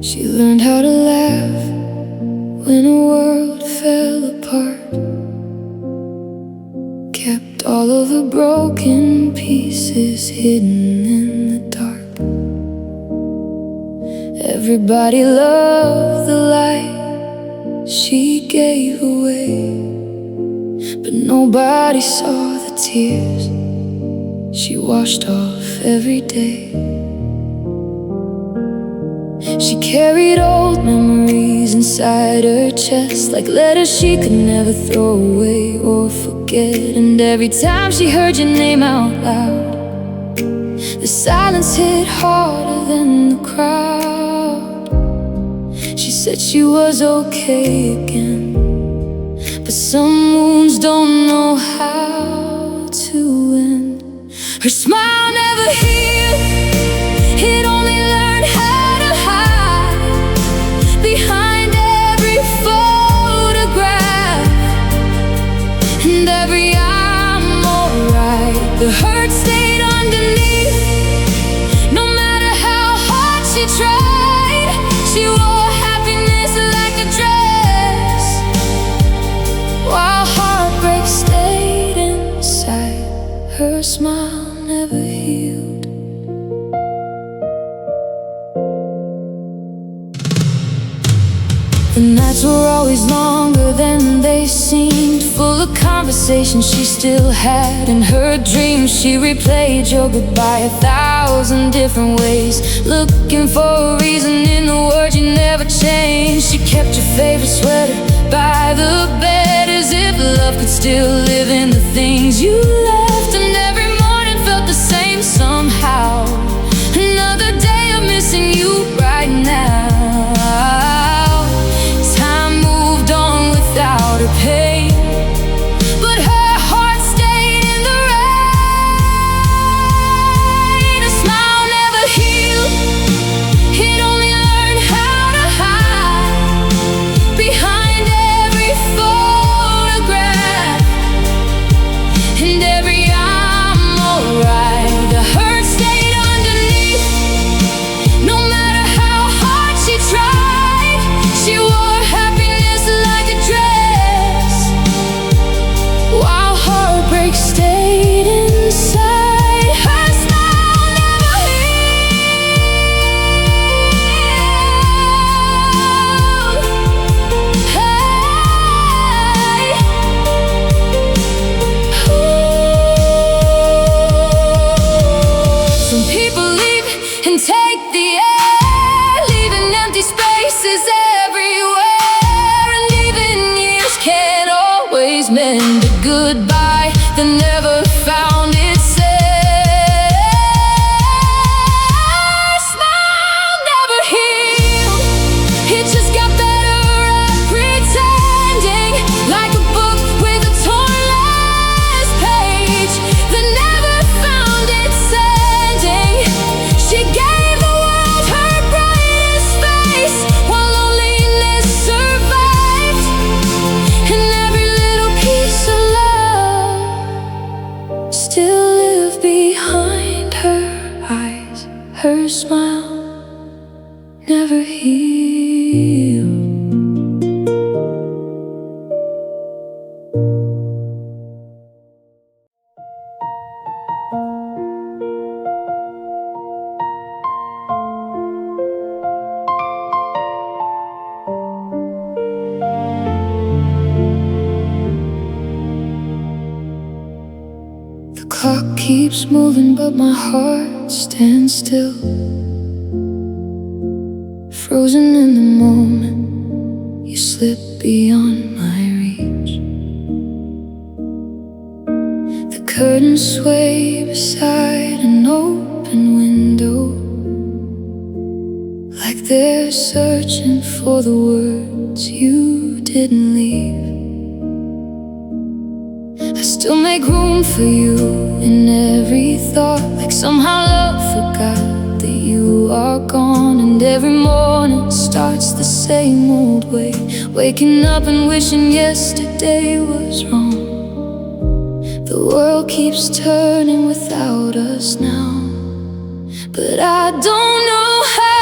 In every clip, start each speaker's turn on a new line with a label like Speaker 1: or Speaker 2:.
Speaker 1: She learned how to laugh when the world fell apart, kept all of her broken pieces hidden in the dark. Everybody loved the light she gave away, but nobody saw the tears she washed off every day. She carried old memories inside her chest, like letters she could never throw away or forget. And every time she heard your name out loud, the silence hit harder than the crowd. She said she was okay again, but some wounds don't know how to end. Her smile never healed, it only learned how to hide behind every photograph and every "I'm alright." The hurt stayed underneath, no matter how hard she tried. She wore happiness like a dress, while heartbreak stayed inside. Her smile never healed. The nights were always longer than they seemed, full of conversations she still had in her dreams. She replayed your goodbye 1,000 different ways, looking for a reason in the words you never changed. She kept your favorite sweater by the bed, as if love could still live in the things you left. And every morning felt the same somehow, another day of missing you right now. Without her pain, but her heart stayed in the rain. A smile never healed, it only learned how to hide behind every photograph and every "I'm alright." The hurt stayed underneath, no matter how hard she tried. She wore happiness like a dress, while heartbreak stayed inside. Her smile never healed. Hey. Ooh. Some people leave and take the air, leaving empty spaces everywhere. And even years can't always mend a goodbye that never found itself. Smile never healed, it just got better at pretending, like a book with a torn last page that never found its ending. She gave the world her brightest face, while loneliness survived, and every little piece of love still lived behind her eyes. Her smile never healed. The clock keeps moving, but my heart stands still, frozen in the moment you slip beyond my reach. The curtains sway beside an open window, like they're searching for the words you didn't leave. I still make room for you in every thought, like somehow love forgot that you are gone. And every morning starts the same old way, waking up and wishing yesterday was wrong. The world keeps turning without us now, but I don't know how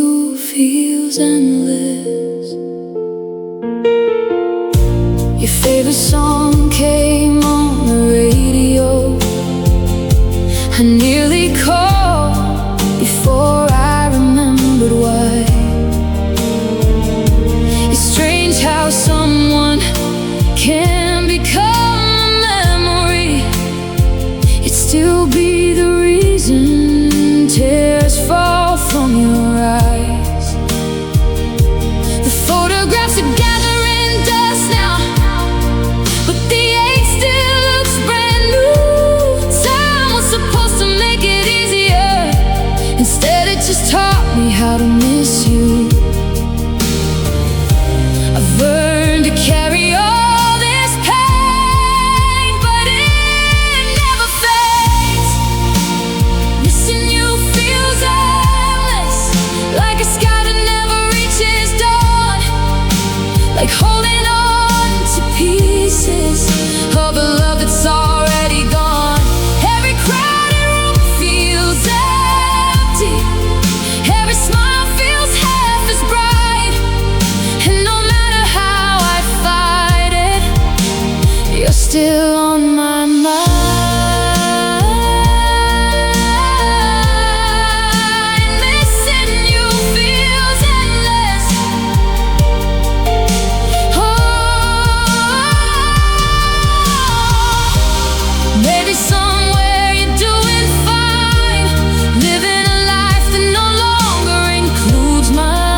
Speaker 1: you feels endless. Your favorite song came on the radio. I nearly called before I remembered why. It's strange how someone can become a memory. It'd still be the reason tears fall from your eyes. The photographs are gathering dust now, but the ache still looks brand new. Time was supposed to make it easier. Instead it just taught me how to miss you. I've learned to carry all this pain, but it never fades. Missing you feels endless, like a sky that never reaches dawn. Like holding on to pieces of a love that's already gone. Every crowded room feels empty. Every smile feels half as bright. And no matter how I fight it, you're still on my mind. Missing you feels endless. Oh, maybe somewhere you're doing fine, living a life that no longer includes mine.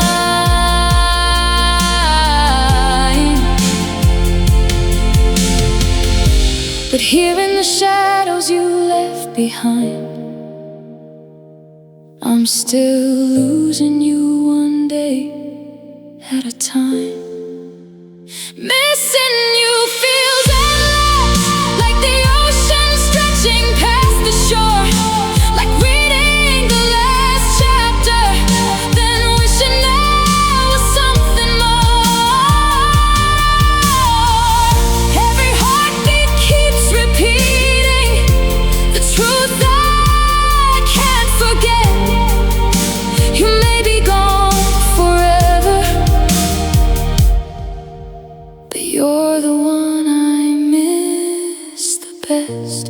Speaker 1: But here in the shadows you left behind, I'm still losing you one day at a time. Missing you feels endless, like the ocean stretching past the shore. Like reading the last chapter, then wishing there was something more. Every heartbeat keeps repeating the truth I can't forget. You may be gone forever, but you're the one I miss the best.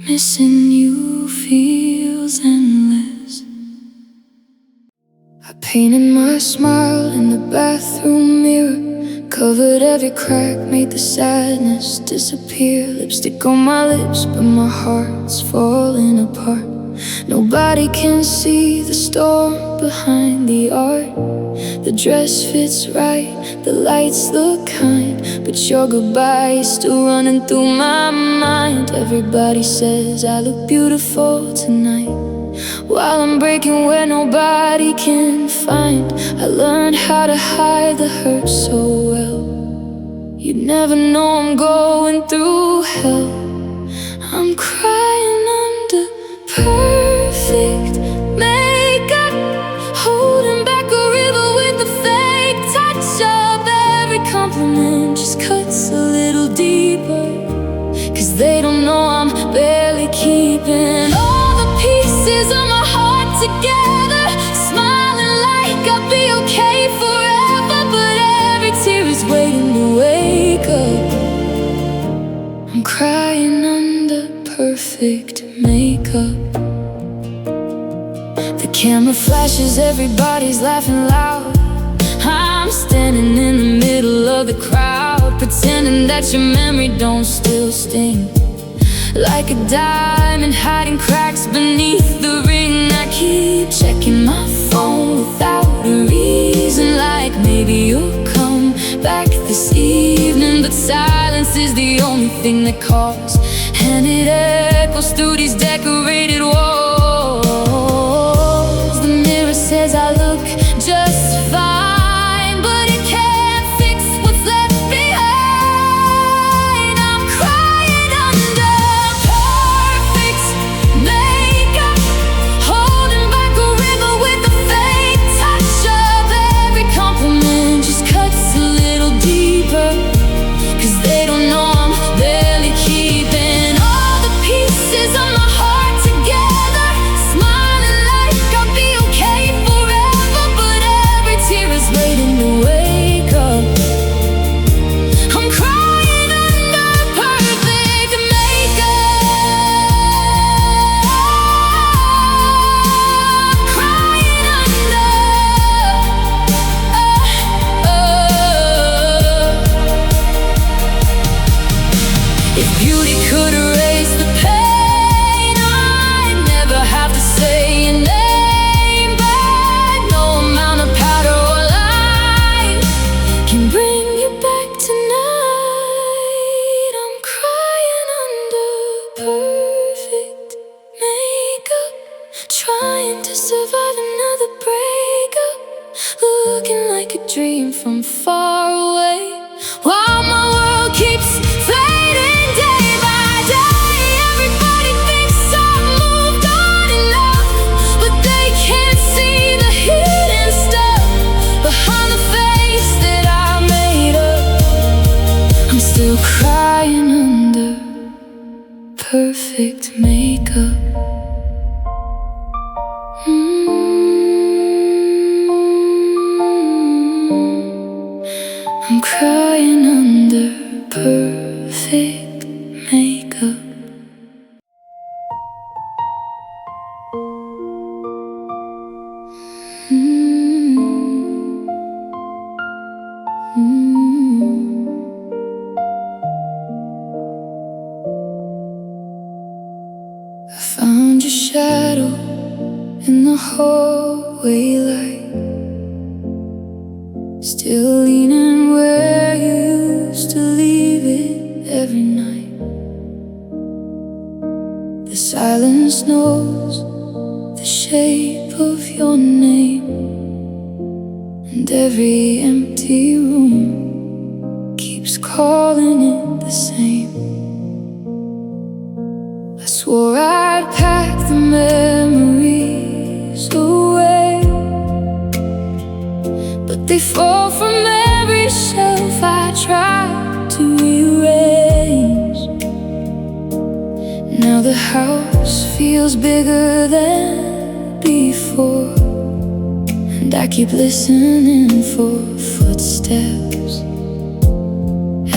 Speaker 1: Missing you feels endless. I painted my smile in the bathroom mirror, covered every crack, made the sadness disappear. Lipstick on my lips, but my heart's falling apart. Nobody can see the storm behind the art. The dress fits right, the lights look kind, but your goodbye is still running through my mind. Everybody says I look beautiful tonight, while I'm breaking where nobody can find. I learned how to hide the hurt so well. You never know I'm going through hell. I'm crying under perfect makeup, holding back a river with a fake touch up. Every compliment just cuts a little deeper, 'cause they don't know I'm barely keeping all the pieces of my heart together. Smiling like I'll be okay forever, but every tear is waiting to wake up. I'm crying under perfect makeup. The camera flashes, everybody's laughing loud. I'm standing in the middle of the crowd, pretending that your memory don't still sting. Like a diamond hiding cracks beneath the ring. I keep checking my phone without a reason, like maybe you'll come back this evening. But silence is the only thing that calls, and it echoes through these decorated walls. The mirror says I look just fine, but it can't fix what's left behind. I'm crying under perfect makeup, holding back a river with a fake touch up. Every compliment just cuts a little deeper, 'cause they don't know I'm barely keeping all the pieces of my heart together. trying to survive another breakup, looking like a dream from far away, while my world keeps fading day by day. Everybody thinks I've moved on enough, but they can't see the hidden stuff behind the face that I made up. I'm still crying under perfect makeup. I'm crying under perfect makeup. I found your shadow in the hallway light, still leaning where you used to leave it every night. The silence knows the shape of your name, and every empty room keeps calling it the same. I swore I'd pack the memories away, but they fall from every shelf I try to erase. Now the house feels bigger than before, and I keep listening for footsteps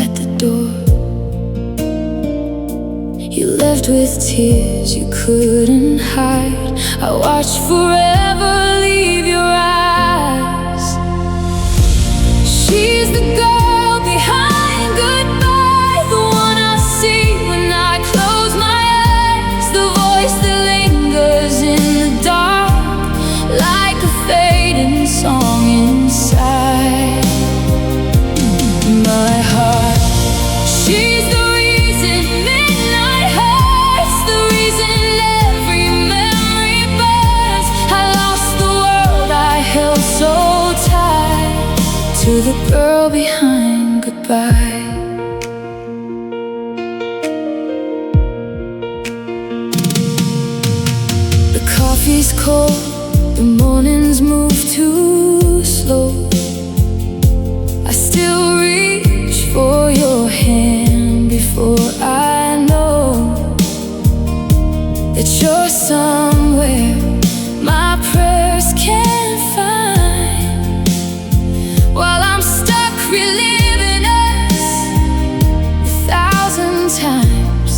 Speaker 1: at the door. You left with tears you couldn't hide. I watched forever leave your eyes. She's the girl behind goodbye, the one I see when I close my eyes, the voice that lingers in the dark like a fading song inside my heart. She's the reason midnight hurts, the reason every memory burns. I lost the world I held so tight, to the girl behind goodbye. The coffee's cold, the mornings move too slow. I still reach for your hand before I know that you're somewhere my prayers can't find, while I'm stuck reliving us 1,000 times.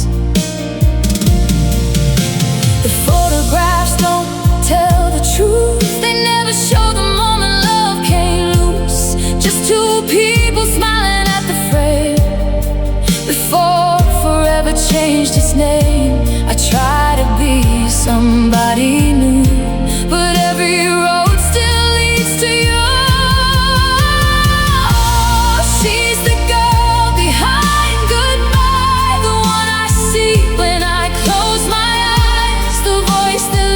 Speaker 1: The photographs don't tell the truth, they never show the moment love came loose. Just two people smiling at the frame before forever changed its name. I try to be somebody new, but every road still leads to you. She's the girl behind goodbye, the one I see when I close my eyes, the voice that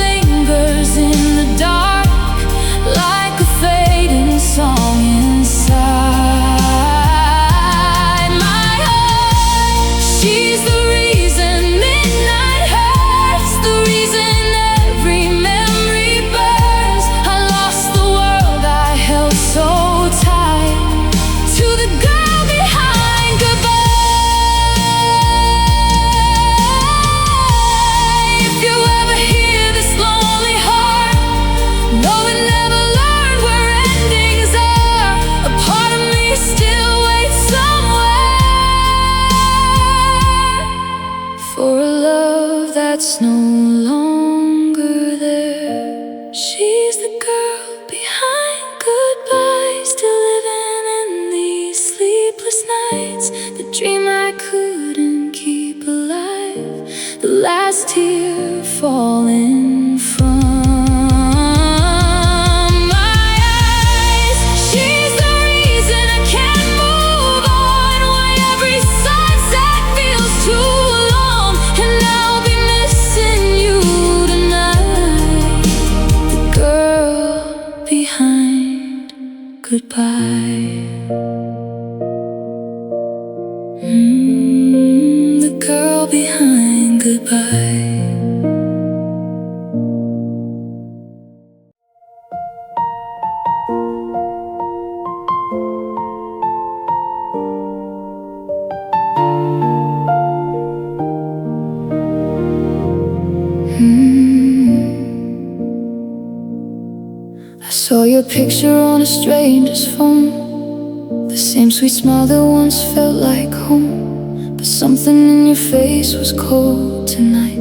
Speaker 1: Saw your picture on a stranger's phone, the same sweet smile that once felt like home. But something in your face was cold tonight,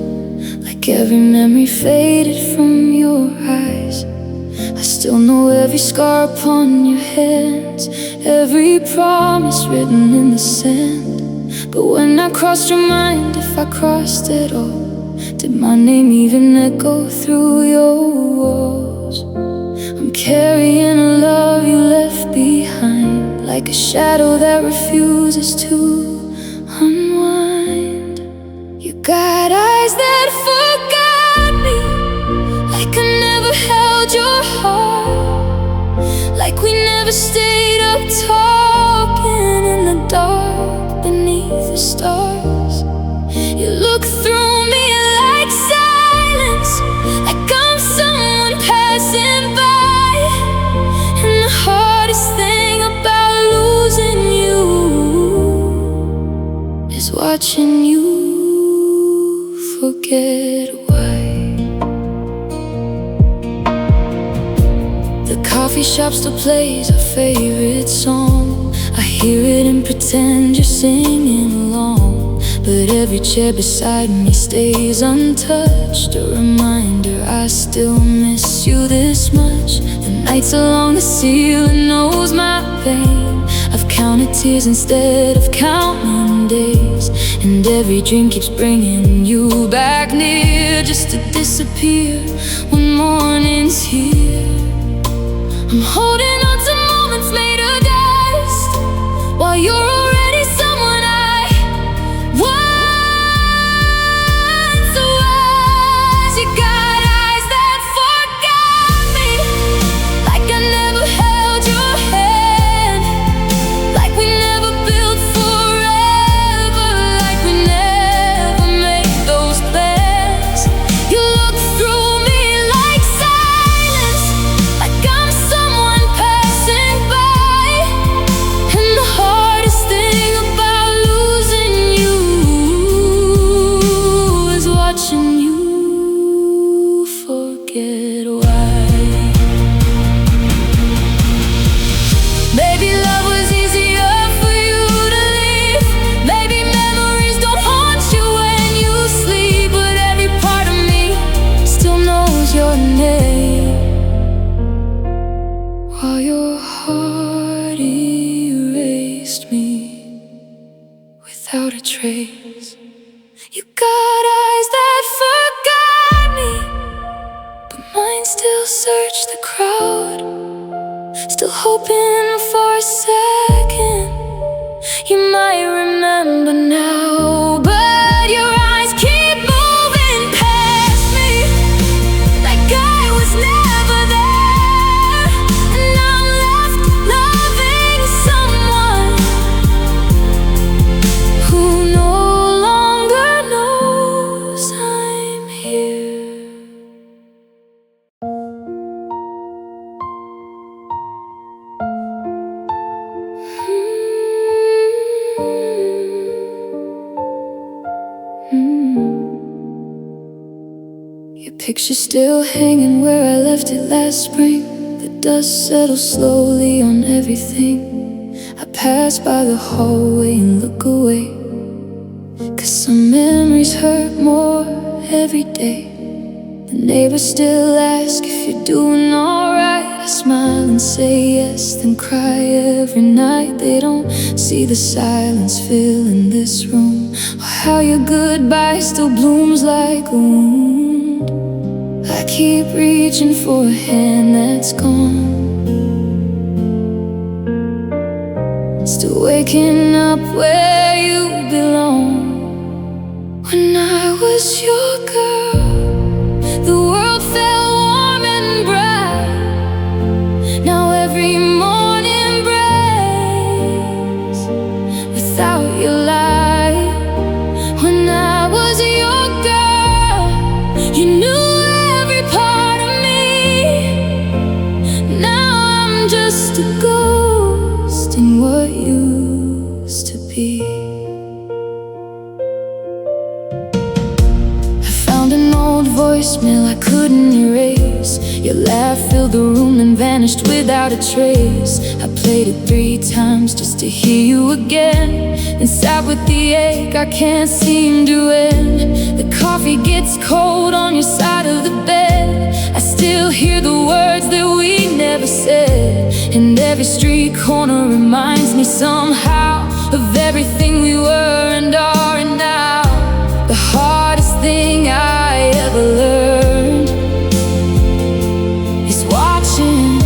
Speaker 1: like every memory faded from your eyes. I still know every scar upon your hands, every promise written in the sand. But when I crossed your mind, if I crossed at all, did my name even echo through your walls? I'm carrying a love you left behind, like a shadow that refuses to unwind. You got eyes that forgot me, like I never held your heart, like we never stayed up talking in the dark beneath the stars. You look through me like silence, like I'm someone passing by. And the hardest thing about losing you is watching you forget why. The coffee shop still plays our favorite song. I hear it and pretend you're singing along, but every chair beside me stays untouched, a reminder I still miss you this much. The nights along the ceiling knows my pain. I've counted tears instead of counting days, and every dream keeps bringing you back near, just to disappear when morning's here. I'm holding on to moments made of dust, while you're already someone I once was. You got eyes that forgot me, like I never held your hand, like we never built forever, like we never made those plans. You look through me like silence, like I'm someone passing by. And the hardest thing about losing you is watching you forget why. Maybe love was easier for you to leave. Maybe memories don't haunt you when you sleep, but every part of me still knows your name, while your heart erased me without a trace. You got eyes that forgot me, but mine still search the crowd, still hoping for a second you might remember now. But your eyes keep moving past me, like I was never there. And I'm left loving someone who no longer knows I'm here. Your picture's still hanging where I left it last spring. The dust settles slowly on everything. I pass by the hallway and look away, 'cause some memories hurt more every day. The neighbors still ask if you're doing alright. I smile and say yes, then cry every night. They don't see the silence filling this room, or how your goodbye still blooms like a wound. I keep reaching for a hand that's gone, still waking up where you belong. When I was your girl, the world felt warm and bright. Now every morning breaks without your light. When I was your girl, you knew every part of me. Now I'm just a ghost in what used to be. I found couldn't erase. Your laugh filled the room and vanished without a trace. I played it 3 times just to hear you again, and sat with the ache I can't seem to end. The coffee gets cold on your side of the bed. I still hear the words that we never said, and every street corner reminds me somehow of everything we were and are and now. The hardest thing I ever learned is watching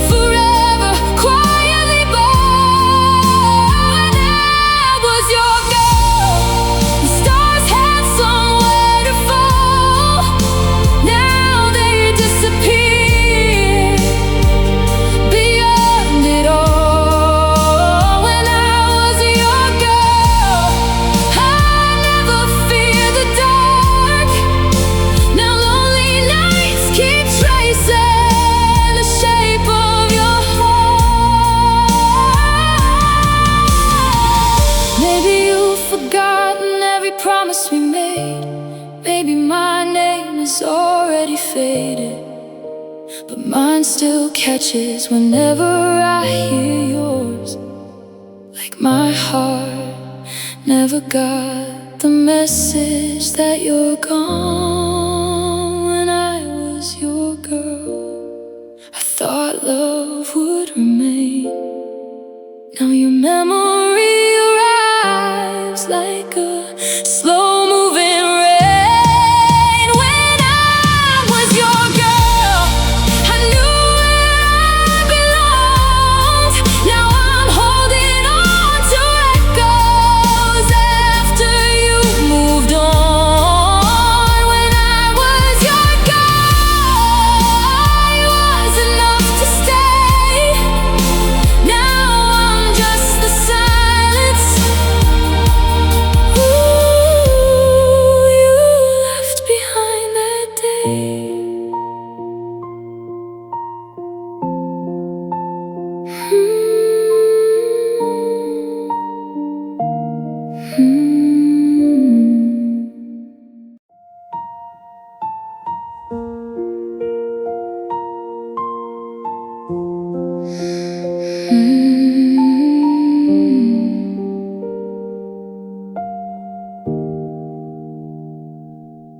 Speaker 1: forever quietly burn. I was your girl, the stars had somewhere to fall. Now they disappear beyond it all. When I was your girl, I never feared the dark. Now lonely nights keep tracing the shape of your heart. Maybe you've forgotten every promise we made. Maybe my name is already faded, but mine still catches whenever I hear yours. Like my heart never got the message that you're gone. When I was your girl, I thought love would remain. Now your memory arrives like a slow-moving rain. When I was your girl, I knew where I belonged. Now I'm holding on to echoes after you moved on. When I was your girl, I was enough to stay. Now I'm just the silence you left behind that day.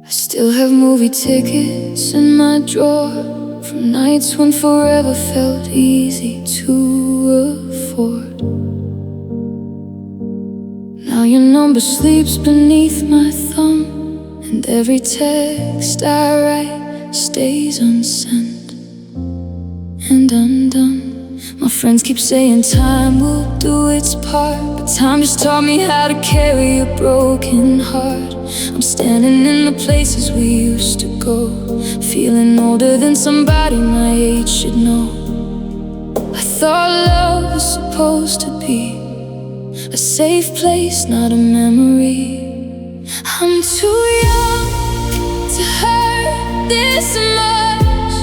Speaker 1: I still have movie tickets in my drawer from nights when forever felt easy to afford. Now your number sleeps beneath my thumb, and every text I write stays unsent and undone. My friends keep saying time will do its part, but time just taught me how to carry a broken heart. I'm standing in the places we used to go, feeling older than somebody my age should know. I thought love was supposed to be a safe place, not a memory. I'm too young to hurt this much,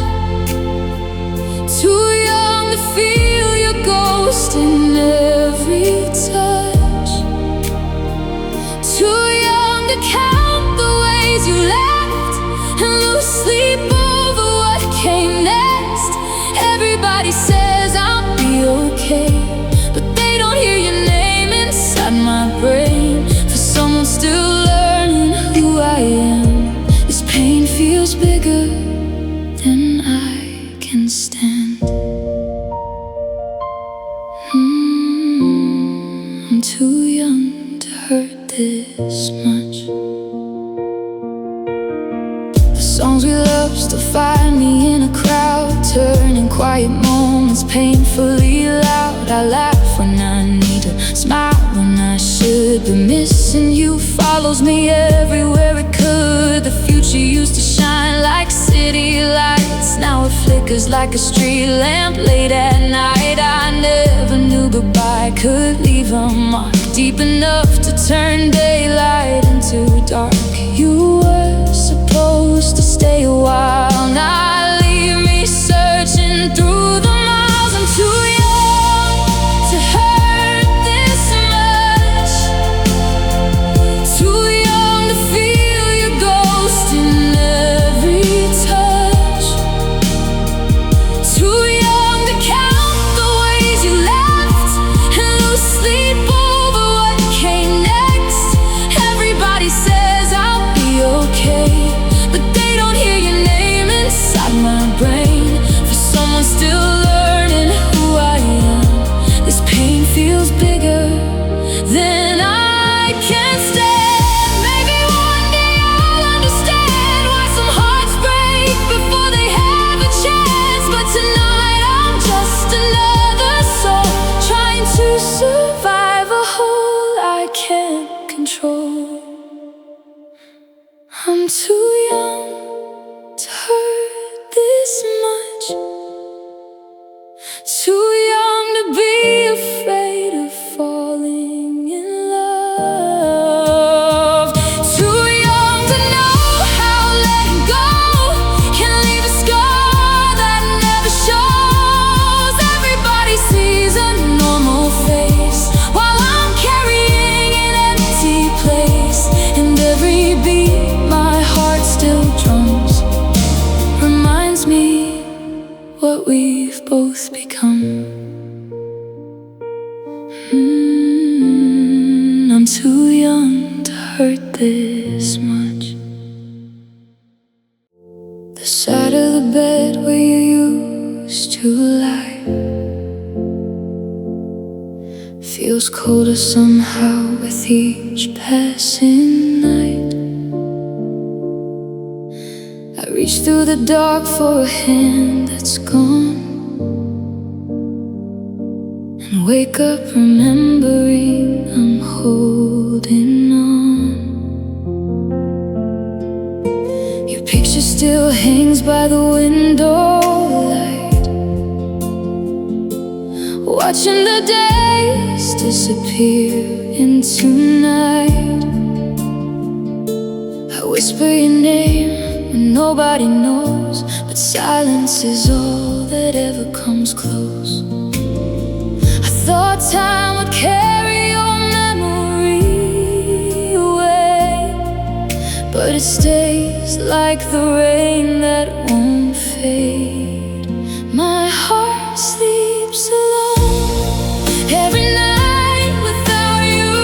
Speaker 1: too young to feel your ghost in every touch, too young to count the ways you left and lose sleep over what came next. Everybody says I'll be okay, but they don't hear your name inside my brain. For someone still learning who I am, this pain feels bigger than I can stand. I'm too young to hurt this much. The songs we love still find me in a crowd, turning quiet moments painfully loud. I laugh when I need to smile when I should, but missing you follows me everywhere it could. The future used to shine like city lights, now it flickers like a street lamp late at night. I never knew goodbye could leave a mark deep enough to turn daylight into dark. You were supposed to stay a while, now leave me searching through the miles. I'm too young to hurt this much, too young to feel your ghost in every become. I'm too young to hurt this much. The side of the bed where you used to lie feels colder somehow with each passing night. I reach through the dark for a hand that's gone, and wake up remembering I'm holding on. Your picture still hangs by the window light, watching the days disappear into night. I whisper your name when nobody knows, but silence is all that ever comes close. I thought time would carry your memory away, but it stays like the rain that won't fade. My heart sleeps alone every night without you,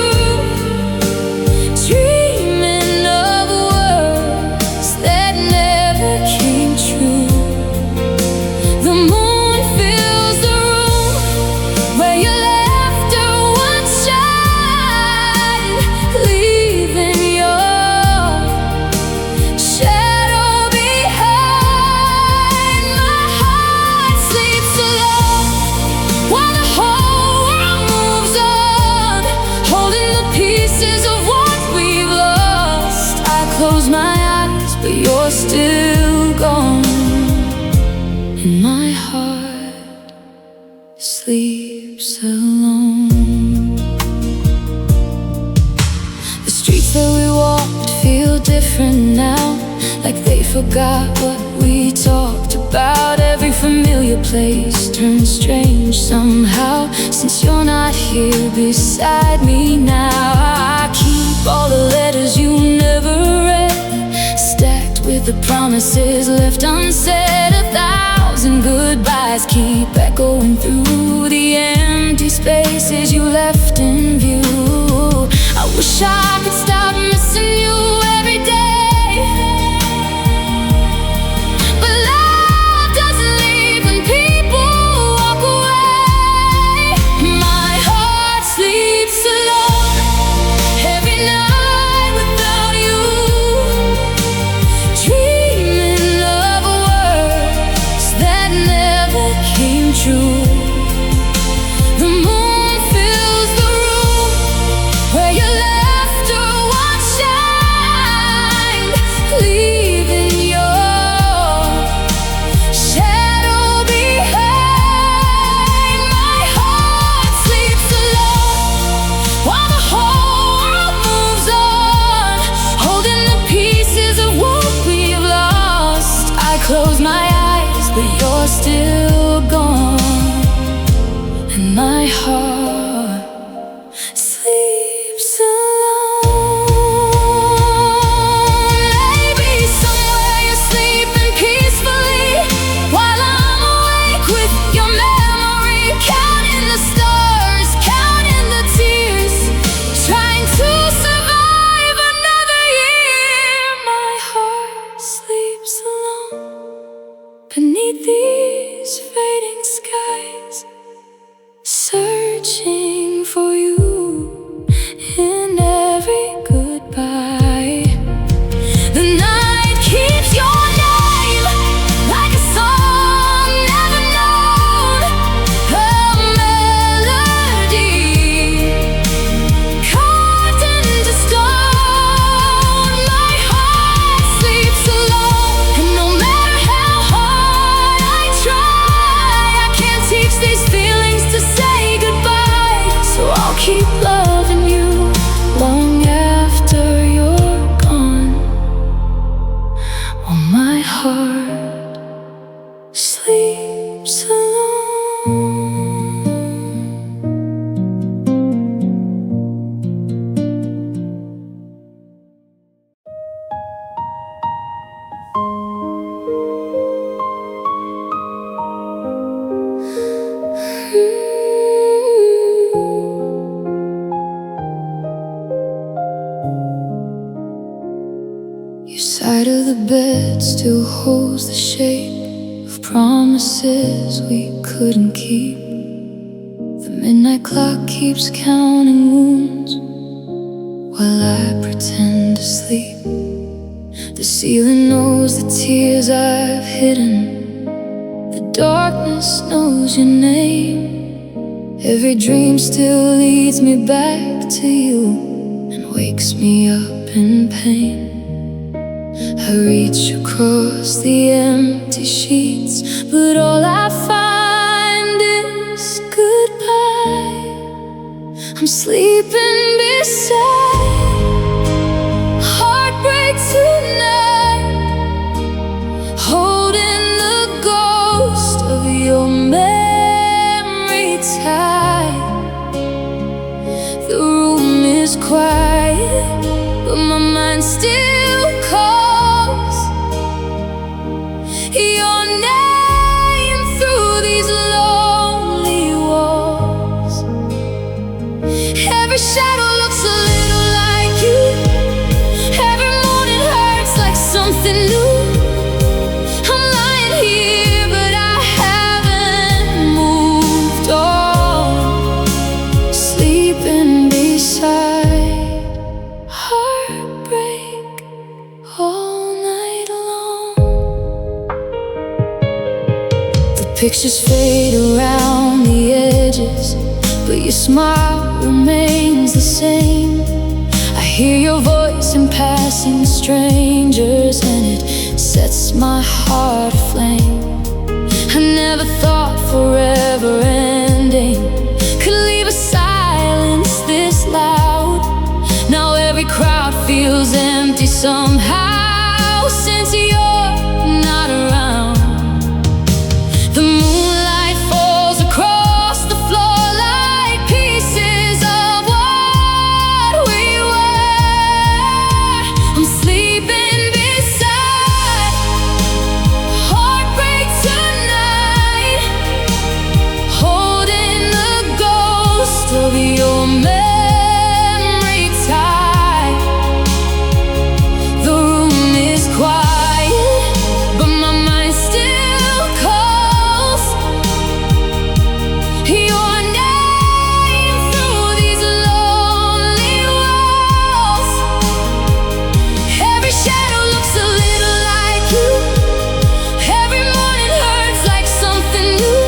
Speaker 1: dreaming of words that never came true. The moon fills the room where your laughter once shined, leaving your shadow behind. My heart sleeps alone while the whole world moves on, holding the pieces of what we've lost. I close my eyes, but you're still gone, and my heart sleeps alone. The streets that we walked feel different now, like they forgot what we talked about. Every familiar place turns strange somehow, since you're not here beside me now. I keep all the letters you never read, stacked with the promises left unsaid. 1,000 goodbyes keep echoing through the empty spaces you left in view. I wish I could stop missing you every day, but love doesn't leave when people walk away. My heart sleeps alone every night without you, dreaming of words that never came true. The moon fills the room where your laughter once shined, leaving your shadow behind. My heart sleeps alone while the whole world moves on, holding the pieces of what we've lost. I close my eyes, but you're still gone, and my heart sleeps alone. Maybe somewhere you're sleeping peacefully while I'm awake with your memory, counting the stars, counting the tears, trying to survive another year. My heart sleeps alone beneath these fading skies, searching for you in every goodbye. The night keeps your name like a song never known, a melody carved into stone. My heart sleeps alone, and no matter how hard I try, I can't teach these feelings to say goodbye. holds the shape of promises we couldn't keep. The midnight clock keeps counting wounds while I pretend to sleep. The ceiling knows the tears I've hidden. The darkness knows your name. Every dream still leads me back to you and wakes me up in pain. I reach across the empty sheets, but all I find is goodbye. I'm sleeping beside heartbreak tonight, holding the ghost of your memory tight. The room is quiet, but my mind still calls your name through these lonely walls. Every shadow looks a little like you. Every morning hurts like something new. I'm lying here, but I haven't moved on. Sleeping beside heartbreak all night long. The pictures fade around the edges, but your smile remains the same. I hear your voice in passing strangers, and it sets my heart aflame. I never thought forever ending could leave a silence this loud. Now every crowd feels empty somehow, since you're not around. The moonlight falls across the floor like pieces of what we were. I'm sleeping beside heartbreak tonight, holding the ghost of your memory tight. The room is quiet, but my mind still calls your name through these lonely walls. Every shadow looks a little like you. Every morning hurts like something new.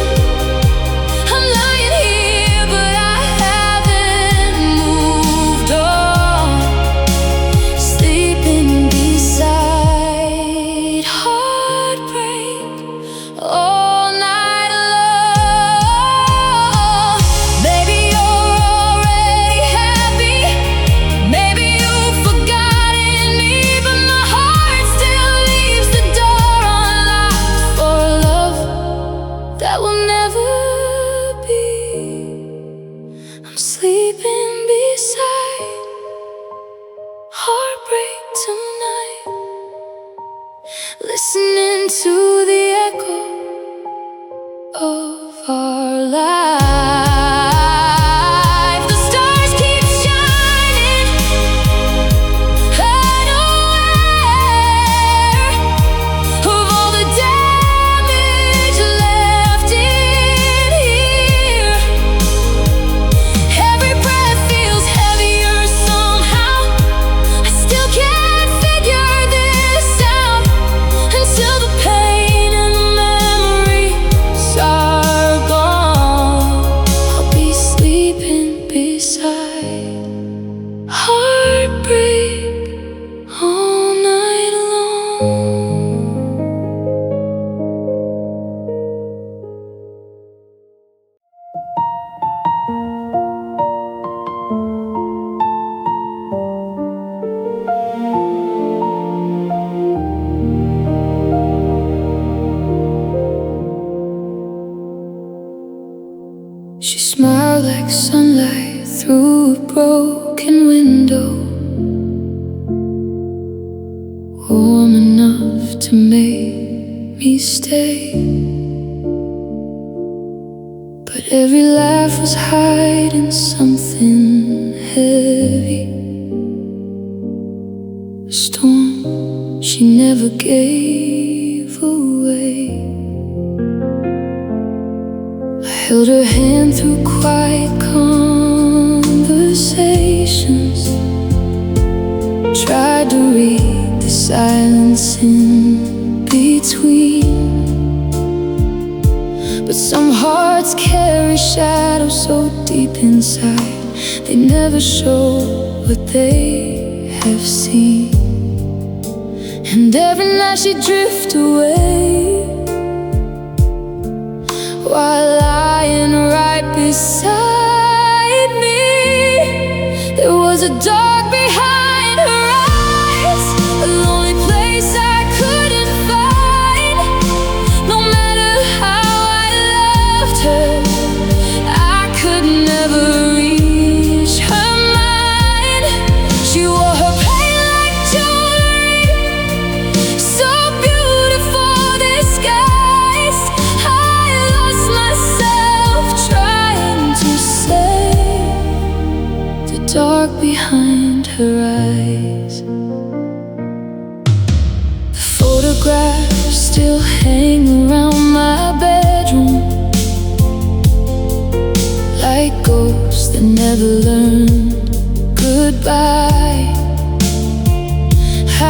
Speaker 1: I'm lying here, but I haven't moved on. Sleeping beside heartbreak all night long. Maybe you're already happy, maybe you've forgotten me, but my heart still leaves the door unlocked for a love that will never be. I'm sleeping beside heartbreak tonight, listening to the echo of our life. The stars keep shining, unaware of all the damage left in here. Every breath feels heavier somehow. I still can't figure this out until the pain and the memories are gone. I'll be sleeping beside heartbreak all night long. She smiled like sunlight through a broken window, warm enough to make me stay. But every laugh was hiding something heavy, a storm she never gave held her hand through quiet conversations, tried to read the silence in between. But some hearts carry shadows so deep inside, they never show what they have seen. And every night she'd drift away, while lying right beside me. There was a dark behind her eyes, a lonely place I couldn't find. No matter how I loved her, I could never reach her mind. She wore her pain like jewelry, so beautiful disguised. I lost myself trying to save the dark behind her eyes. The photographs still hang around my bedroom, like ghosts that never learned goodbye. I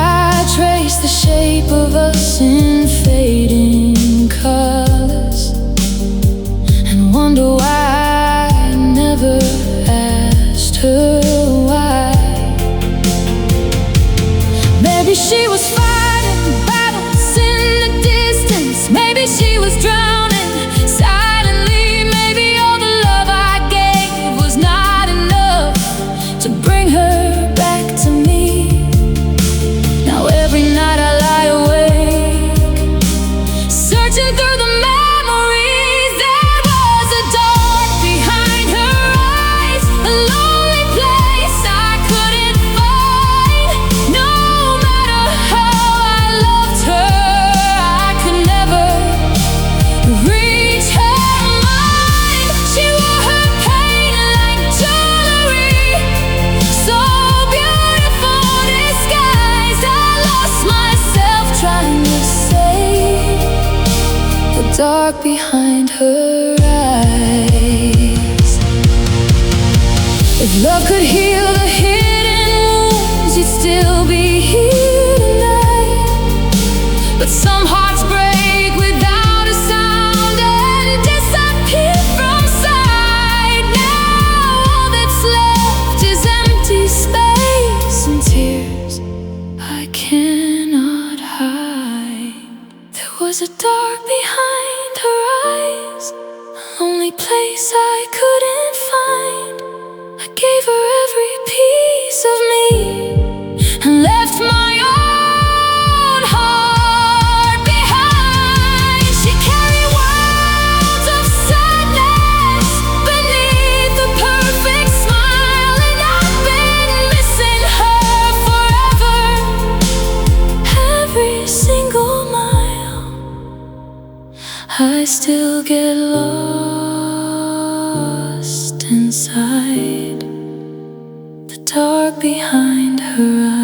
Speaker 1: trace the shape of us in fading colors, and wonder why I never asked her why. Maybe she was fighting battles in the distance, maybe she was drowning silently. Maybe all the love I gave was not enough to bring her back to me. Now every night I lie awake, searching through the memories. There was a dark behind her eyes, a lonely place I couldn't find. No matter how I loved her, I could never reach her mind. She wore her pain like jewelry, so beautiful disguised. I lost myself trying to save the dark behind her eyes. If love could heal the hidden wounds, you'd still be here tonight. But some hearts break without a sound and disappear from sight. Now all that's left is empty space and tears I cannot hide. There was a dark behind her eyes, a lonely place I couldn't find. I gave her every piece of me and left my own heart behind. She carried worlds of sadness beneath a perfect smile, and I've been missing her forever. Every single mile, I still get lost inside the dark behind her eyes.